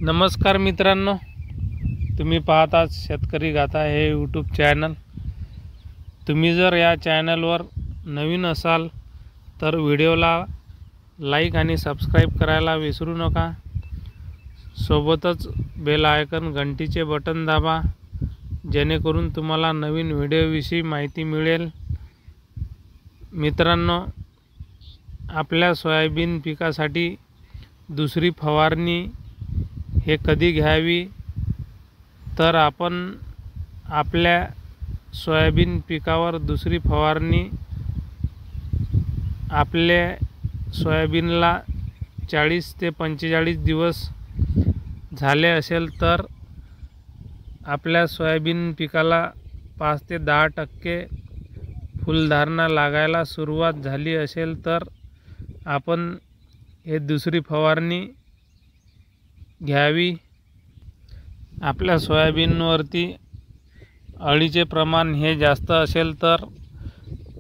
नमस्कार मित्रांनो, तुम्ही पाहतात शेतकरी गाथा हे यूट्यूब चॅनल। तुम्ही जर या चॅनलवर नवीन असाल तर व्हिडिओला लाईक आणि सबस्क्राईब करायला विसरू नका। सोबतच बेल आयकॉन घंटीचे बटन दाबा, जेणेकरून तुम्हाला नवीन व्हिडिओविषयी माहिती मिळेल। मित्रांनो, आपल्या सोयाबीन पिकासाठी दुसरी फवारणी हे कधी घ्यावी, तर आपण आपल्या सोयाबीन पिकावर दुसरी फवारणी आपल्या सोयाबीनला 40 ते 45 दिवस झाले असेल तर आपल्या सोयाबीन पिकाला 5 ते 10% फुलधारणा लागायला सुरुवात झाली असेल तर आपण हे दुसरी फवारणी घ्यावी। आपल्या सोयाबीनवरती अळीचे प्रमाण हे जास्त असेल तर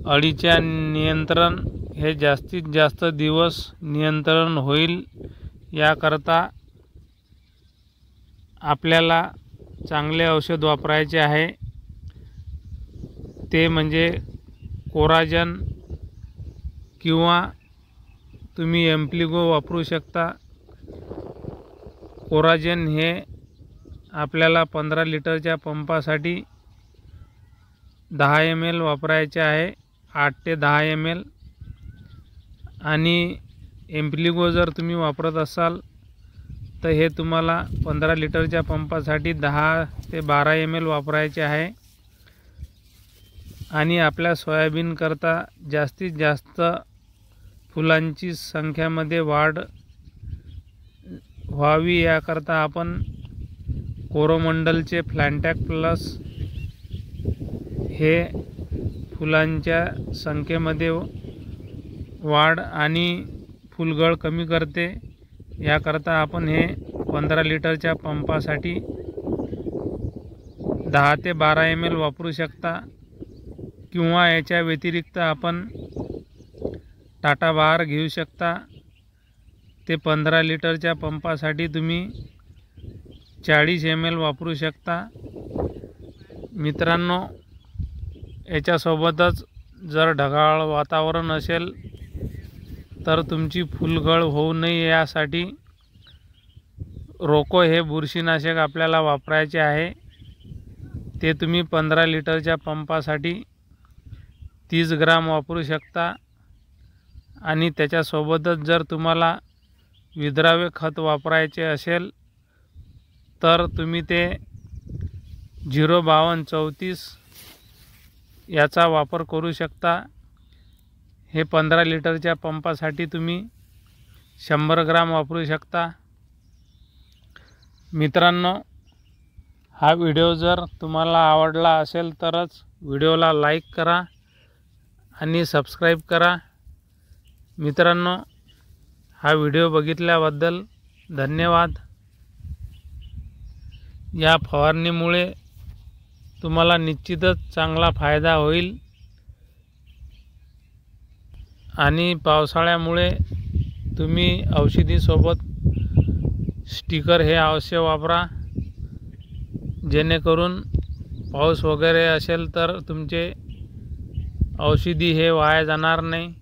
अळीच्या नियंत्रण हे जास्तीत जास्त दिवस नियंत्रण होईल, याकरता आपल्याला चांगले औषध वापरायचे आहे। ते म्हणजे कोराजन किंवा तुम्ही एम्प्लिगो वापरू शकता। कोराजन हे आपल्याला 15 लिटरच्या पंपासाठी 10 ml वापरायचे आहे, 8 ते 10 ml। आणि एम्प्लिगो जर तुम्ही वापरत असाल तर हे तुम्हाला 15 लिटरच्या पंपासाठी 10 ते 12 ml वापरायचे आहे। आणि आपल्या सोयाबीन करता जास्तीत जास्त फुलांची संख्यामध्ये वाढ व्हावी, याकरता आपण कोरोमंडलचे फ्लॅन्टॅक प्लस हे फुलांच्या संख्येमध्ये वाढ आणि फुलगळ कमी करते, याकरता आपण हे 15 लिटरच्या पंपासाठी 10 ते 12 ml वापरू शकता। किंवा याच्या व्यतिरिक्त आपण टाटा बहार घेऊ शकता। ते 15 लिटरच्या पंपासाठी तुम्ही 40 ml वापरू शकता। मित्रांनो, याच्यासोबतच जर ढगाळ वातावरण असेल तर तुमची फुलगळ होऊ नये यासाठी रोको हे बुरशीनाशक आपल्याला वापरायचे आहे। ते तुम्ही 15 लिटरच्या पंपासाठी 30 ग्राम वापरू शकता। आणि त्याच्यासोबतच जर तुम्हाला विद्राव्य खत वापरायचे असेल तर तुम्ही ते 05234 याचा वापर करू शकता। हे 15 लिटरच्या पंपासाठी तुम्ही 100 ग्राम वापरू शकता। मित्रांनो, हा व्हिडिओ जर तुम्हाला आवडला असेल तरच व्हिडिओला लाईक करा आणि सबस्क्राईब करा। मित्रांनो, हा व्हिडिओ बघितल्याबद्दल धन्यवाद। या फवारणीमुळे तुम्हाला निश्चितच चांगला फायदा होईल। आणि पावसाळ्यामुळे तुम्ही औषधीसोबत स्टिकर हे अवश्य वापरा, जेणेकरून पाऊस वगैरे असेल तर तुमचे औषधी हे वाया जाणार नाही।